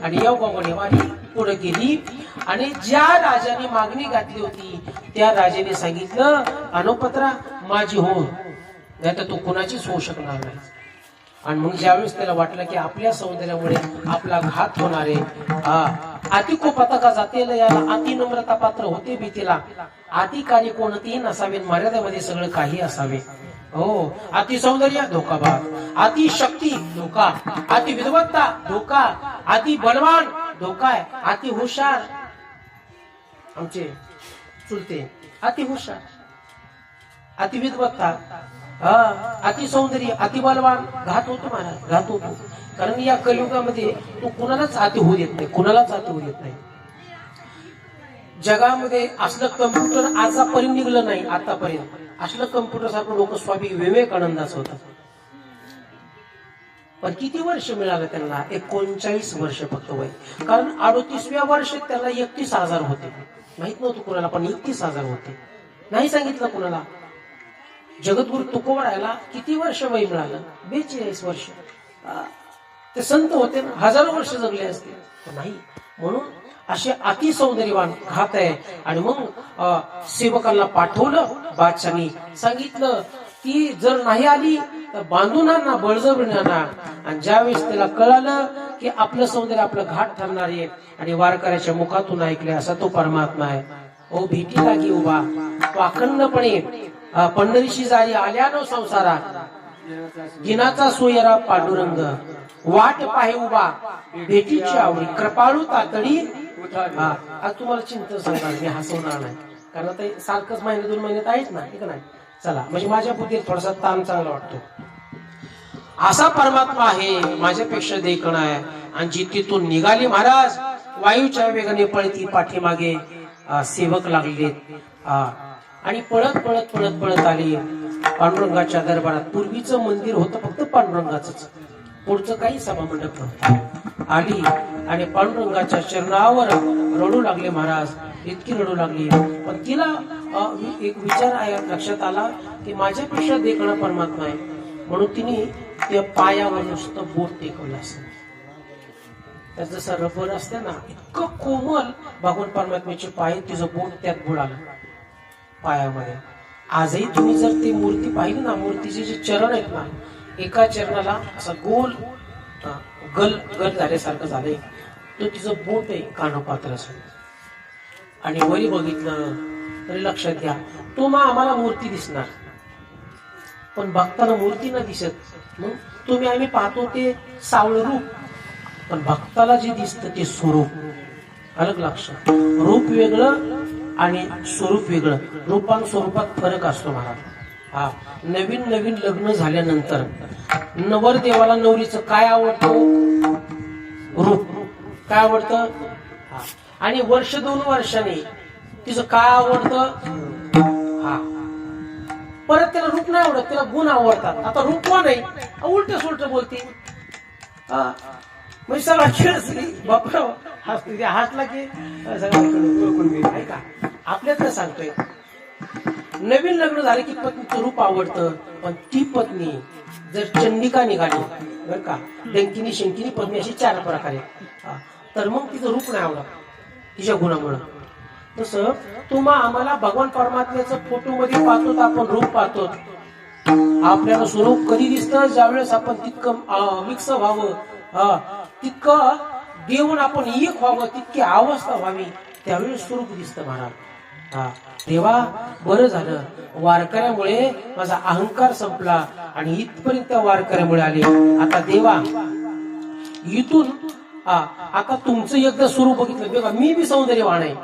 Speaker 1: आणि या गोगणे वारी पुढे गेली आणि ज्या राजाने मागणी घातली होती त्या राजाने सांगितलं, अनुपत्रा माझी हो, नाही तर तू कुणाचीच होऊ शकणार नाही. आणि मग ज्यावेळेस त्याला वाटलं की आपल्या सौंदर्यामुळे आपला घात होणार आहे, अति को पताका जातेल याला अति नम्रता पात्र होते भीतीला, अति कार्य कोणतेही नसावे, मर्यादेमध्ये सगळं काही असावे. हो, अति सौंदर्य धोका बा, अति शक्ती धोका, अति विद्वत्ता धोका, अति बलवान धोका आहे, अति हुशार आमचे चुलते, अति हुशार, अति विद्वत्ता अति सौंदर्य अति बलवान घात होतो महाराज, घात होतो. कारण या कलियुगामध्ये तो कुणालाच अति होऊ देत नाही, कुणालाच अति होऊ देत नाही. जगामध्ये असलं कम्प्युटर आजपर्यंत निघलं नाही, आतापर्यंत असलं कम्प्युटर सारखं लोक स्वामी विवेकानंदाचं होतं. पण किती वर्ष मिळालं त्यांना? 39 वर्ष फक्त वय. कारण 38व्या वर्षात त्याला 31,000 होते. माहित नव्हतं कुणाला, पण 31,000 होते. नाही सांगितलं कुणाला. जगद्गुरु तुकोबरायला किती वर्ष वय मिळालं? 42 वर्ष. ते संत होते ना, हजारो वर्ष जगले असते. पण नाही, म्हणून असे अति सौंदर्यवान घात आहे. आणि मग सेवकांना पाठवलं. बादशाहनी सांगितलं की जर नाही आली तर बांधून आणा, बळजबरीने आणा. आणि ज्यावेळेस त्याला कळालं की आपलं सौंदर्य आपलं घाट ठरणार आहे आणि वारकऱ्याच्या मुखातून ऐकले असा तो परमात्मा आहे. ओ भेटी लागी उभा तो अखंडपणे पंढरीशी जारी आल्यानो संसारा, जिनाचा सोयरा पांडुरंग वाट पाहे उभा भेटीची आवडी कृपाळू तातडी. आज तुम्हाला चिंता सांगणार, मी हसवणार नाही, कारण आता सारखंच महिने 2 महिन्यात आहेच ना, ठीक नाही. चला, म्हणजे माझ्या बुद्धीत थोडासा ताण चांगला वाटतो. असा परमात्मा आहे, माझ्यापेक्षा देखणा आहे. आणि जी तिथून निघाली महाराज, वायूच्या वेगाने पळती पाठीमागे सेवक लागलेत. आणि पळत पळत पळत पळत आली पांडुरंगाच्या दरबारात. पूर्वीचं मंदिर होतं फक्त पांडुरंगाच, पुढचं काही सभामंडप नव्हतं. आली आणि पांडुरंगाच्या चरणावर रडू लागले महाराज. इतकी रडू लागली. पण तिला एक विचार लक्षात आला की माझ्यापेक्षा देखणा परमात्मा आहे. म्हणून तिने त्या पायावर नुसतं बोट टेकवलं असं. त्यात जसं रबर असते ना, इतकं कोमल भगवान परमात्म्याचे पाय, तिचं बोट त्यात बुडालं पायामध्ये. आजही तुम्ही जर ती मूर्ती पाहिली ना, मूर्तीचे जे चरण आहेत ना, एका चरणाला असा गोल गल गल झाल्यासारखं झालंय. तो तिचं बोट आहे कानोपात्र असं. आणि वरी बघितलं तरी लक्षात घ्या, तो मग आम्हाला मूर्ती दिसणार, पण भक्ताला मूर्ती न दिसत. मग तुम्ही आम्ही पाहतो ते सावळ रूप, पण भक्ताला जे दिसतं ते स्वरूप. अलग लक्षात, रूप वेगळं आणि स्वरूप वेगळं. रूपान स्वरूपात फरक असतो महाराज. नवीन नवीन लग्न झाल्यानंतर नवरदेवाला नवरीचं काय आवडतं? रूप. काय आवडतं? आणि 1-2 वर्षांनी तिचं काय आवडतं? परत त्याला रूप नाही आवडत, त्याला गुण आवडतात. आता रूप कोण आहे? उलट सुलट बोलते. म्हणजे सगळा खेळ बापरा हसते, हसला की सगळं ऐका. आपल्यातलं सांगतोय, नवीन लग्न झाले की पत्नीचं रूप आवडतं. पण ती पत्नी जर चंडिका निघाली बर का, डंकिनी शंकिनी पत्नी अशी 4 प्रकारे, तर मग तिचं रूप नाही आवडत तिच्या गुणामुळं. तसं तुम्हा आम्हाला भगवान परमात्म्याचं फोटो मध्ये पाहतो, आपण रूप पाहतो. आपल्याला स्वरूप कधी दिसतं? ज्यावेळेस आपण तितकं मिक्स व्हावं, तितकं देऊन आपण एक व्हावं, तितकी अवस्था व्हावी, त्यावेळेस स्वरूप दिसतं महाराज. तेव्हा बरं झालं, वारकऱ्यामुळे माझा अहंकार संपला आणि इथपर्यंत त्या वारकऱ्यामुळे आले. आता देवा इथून आता तुमचं एकदा स्वरूप बघितलं बघा, मी बी सौंदर्यवान आहे,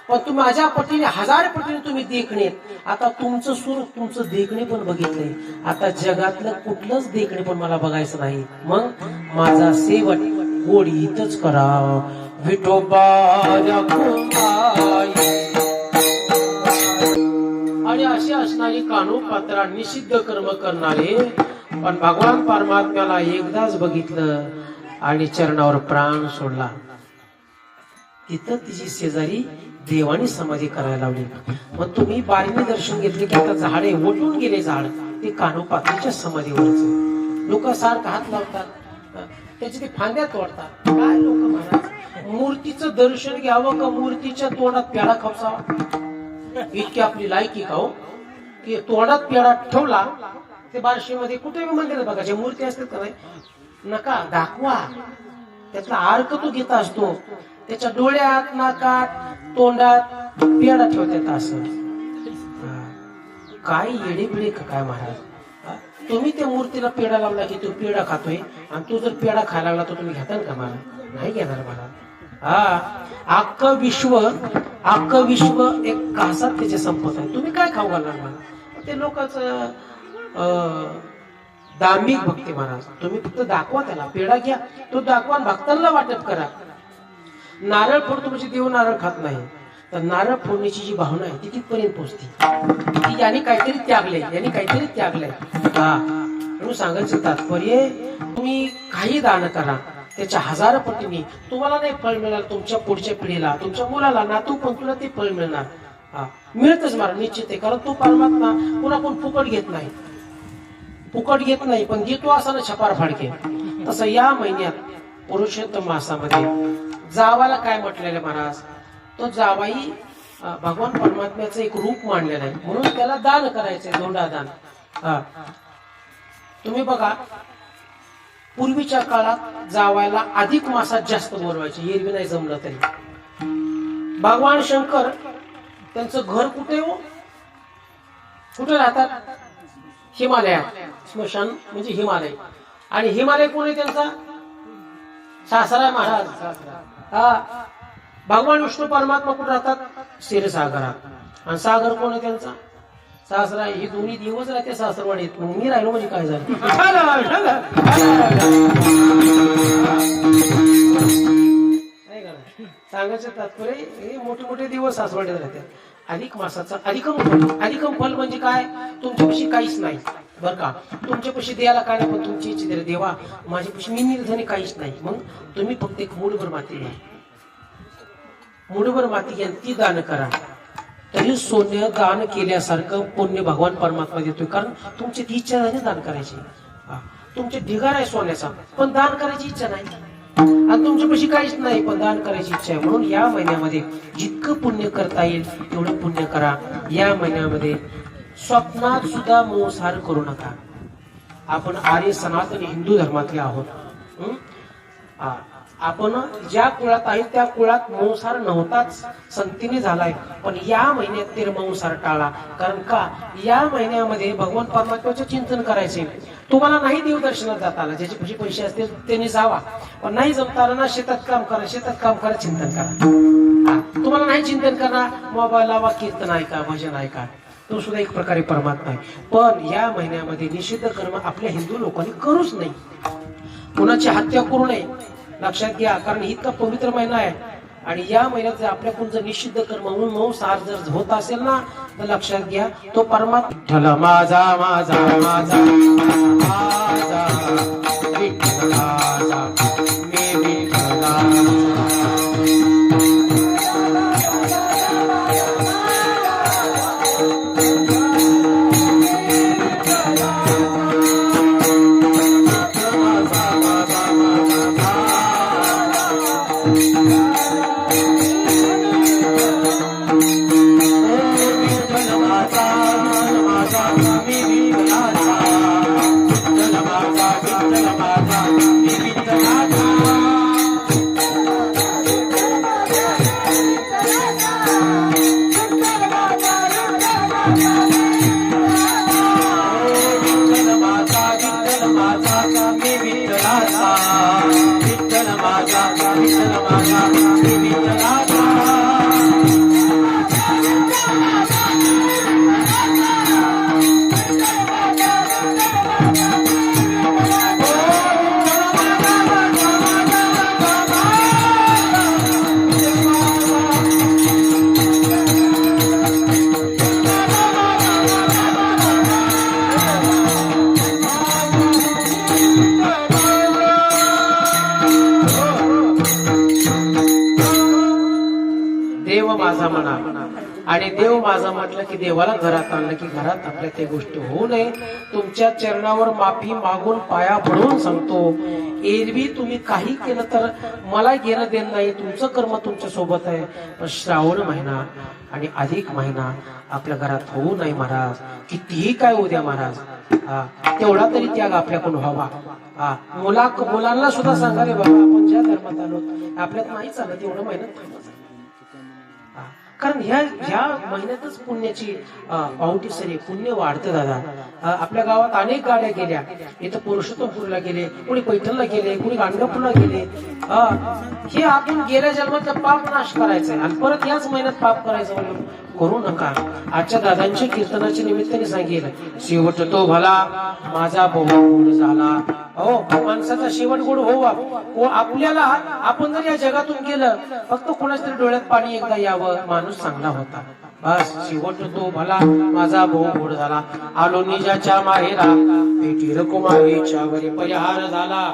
Speaker 1: पण तुम्ही माझ्या पटीने 1000 पटीने तुम्ही देखणे. आता तुमचं स्वरूप तुमचं देखणे पण बघितलंय. आता जगातलं कुठलंच देखणे पण मला बघायचं नाही. मग माझा शेवट गोडी इथंच करा. विठोबा आणि अशी असणारी कानोपात्रा निषिद्ध कर्म करणारे, पण भगवान परमात्म्याला एकदाच बघितलं आणि चरणावर प्राण सोडला. तिथं तिची शेजारी देवानी समाधी करायला लावली. मग तुम्ही बारीने दर्शन घेतले की आता झाडे ओटून गेले, झाड ते कानोपात्रीच्या समाधीवरच. लोक सारखं हात लावतात, त्याची ते फांद्या तोडतात. काय लोक महाराज, मूर्तीचं दर्शन घ्यावं का मूर्तीच्या तोंडात पेढा खापसावा? इतकी आपली लायकी का हो की तोंडात पेढा ठेवला. ते बारशीमध्ये कुठे मंदिरात बघा ज्या मूर्ती असतात का नाही, नका दाखवा, त्यातला अर्क तो घेत असतो. त्याच्या डोळ्यात, नाकात, तोंडात पेढा ठेवतात. असं काय येडे बिडे का काय महाराज? तुम्ही त्या मूर्तीला पेढा लावला की तो पेढा खातोय, आणि तो जर पेढा खायला लागला तर तुम्ही घेताल का? मला नाही घेणार मला. अख्खं विश्व एक कासात त्याचे संपत आहे. तुम्ही काय खाऊ घालणार मला? ते लोकांचं दांभिक भक्ती महाराज. तुम्ही फक्त दाखवा, त्याला पेढा घ्या, तो दाखवा, भक्तांना वाटप करा. नारळ फोडतो म्हणजे देव नारळ खात नाही, तर नारळ फोडण्याची जी भावना आहे ती तिथपर्यंत पोहोचते की याने काहीतरी त्यागलंय, याने काहीतरी त्यागलंय. हा, म्हणून सांगायचं तात्पर्य, तुम्ही काही दान करा, त्याच्या 1000 पटीने तुम्हाला नाही फळ मिळणार, तुमच्या पुढच्या पिढीला, तुमच्या मुलाला, नातू पंतूला ते फळ मिळणार. हा, मिळतच मला निश्चित आहे, कारण तो परमात्मा पुन्हा कोण फुकट घेत नाही, फुकट घेत नाही, पण देतो असा ना छपार फाडके. तसं या महिन्यात पुरुषोत्तम मासामध्ये जावाला काय म्हटलेलं महाराज, तो जावाई भगवान परमात्म्याचं एक रूप मांडलेलं आहे, म्हणून त्याला दान करायचंय, धोंडा दान. हा, तुम्ही बघा, पूर्वीच्या काळात जावायला अधिक मासात जास्त बोलवायचे, एरवी नाही जमलं तरी. भगवान शंकर त्यांचं घर कुठे हो, कुठे राहतात? हिमालयात. स्मशान म्हणजे हिमालय, आणि हिमालय कोण आहे त्यांचा? सासरा महाराज. हा, भगवान विष्णू परमात्मा कुठे राहतात? क्षीरसागरात. आणि सागर कोण आहे त्यांचा? सासरा. ही दोन्ही दिवस राहते सासरवाडीत, मग मी राहिलो म्हणजे काय झालं? सांगायचं तात्पर्य, हे मोठे मोठे दिवस सासरवाडीत राहते. अधिक मासाचा अधिकम फल म्हणजे काय? तुमच्यापाशी काहीच नाही बर का, तुमच्यापाशी द्यायला काय नाही, पण तुमची इच्छा दिली, देवा माझ्यापाशी मी निर्धनी काहीच नाही, मग तुम्ही फक्त एक मूठभर माती घ्या, मूठभर माती घ्या, ती दान करा. तरी सोनं दान केल्यासारखं पुण्य भगवान परमात्मा देतोय, कारण तुमची ती इच्छा झाली दान करायची. तुमचे ढिगार आहे सोन्याचा, पण दान करायची इच्छा नाही, आणि तुमच्यापाशी काहीच नाही, पण दान करायची इच्छा आहे. म्हणून या महिन्यामध्ये जितकं पुण्य करता येईल तेवढं पुण्य करा. या महिन्यामध्ये स्वप्नात सुद्धा मोसार करू नका. आपण आर्य सनातन हिंदू धर्मातले आहोत. आपण ज्या कुळात आहे त्या कुळात मांसाहार नव्हताच, संतीने झालाय, पण या महिन्यात ते मांसाहार टाळा. कारण का, या महिन्यामध्ये भगवान परमात्म्याचे चिंतन करायचे. तुम्हाला नाही देवदर्शनात जाता आला, ज्याचे पैसे असतील त्यांनी जावा, पण नाही जमता आलं ना, शेतात काम करा, शेतात काम करा, चिंतन करा. तुम्हाला नाही चिंतन करा, मोबाईल लावा, कीर्तन ऐका, भजन ऐका, तो सुद्धा एक प्रकारे परमात्मा आहे. पण या महिन्यामध्ये निषिद्ध कर्म आपल्या हिंदू लोकांनी करूच नाही. कुणाची हत्या करू नये, लक्षात घ्या, कारण इतका पवित्र महिना आहे. आणि या महिन्यात जर आपल्याकडून जर निषिद्ध कर्म म्हणून मांसाहार जर होत असेल ना, तर लक्षात घ्या, तो परमात्मा माझा माझा माझा माझा विठ्ठल माझा, मी विठ्ठलाचा. आणि देव माझा म्हटलं की देवाला घरात आणलं की घरात आपल्या त्या गोष्टी होऊ नये. तुमच्या चरणावर माफी मागून पाया पडून सांगतो, एरवी तुम्ही काही केलं तर मला घेणं देणं नाही, तुमचं कर्म तुमच्या सोबत आहे. पण श्रावण महिना आणि अधिक महिना आपल्या घरात होऊ नये महाराज. कितीही काय उद्या महाराज, तेवढा तरी त्याग आपल्याकडून व्हावा. मुलांना सुद्धा सांगा, रे बाबा आपण ज्या धर्मात आलो आपल्यात नाही चालत, एवढं मेहनत कारण ह्या महिन्यातच पुण्याची पावटी सरी पुण्य वाढतं दादा. आपल्या गावात अनेक गाड्या गेल्या, इथं पुरुषोत्तमपूरला गेले, कोणी पैठणला गेले, कोणी गाणगापूरला गेले. हे आपण गेल्या जन्मातलं पाप नाश करायचंय आणि परत याच महिन्यात पाप करायचं म्हणून करू नका. आजच्या दादांच्या कीर्तनाच्या निमित्ताने सांगेल, शेवट तो भला माझा भाऊ गोड झाला. हो, माणसाचा शेवट गोड हो. आपल्याला आपण जर या जगातून गेलं, फक्त कोणाच्या तरी डोळ्यात पाणी एकदा यावं, माणूस चांगला होता. बस शेवट तो भला माझा भाऊ गोड झाला. आलो निजाच्या माहेरा भेटी रकुमारीच्या वरी परिहार झाला.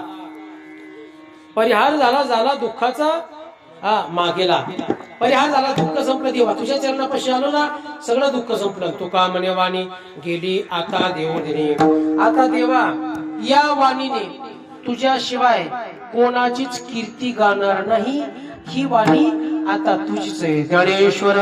Speaker 1: परिहार झाला दुःखाचा मागेला. परिहार झाला, दुःख संपलं. देवा तुझ्या चरणापाशी आलो ना, सगळं दुःख संपलं. तुका म्हणे वाणी गेली आता देव दिने. आता देवा या वाणीने तुझ्याशिवाय कोणाचीच कीर्ती गाणार नाही. ही वाणी आता तुझीच आहे ज्ञानेश्वर.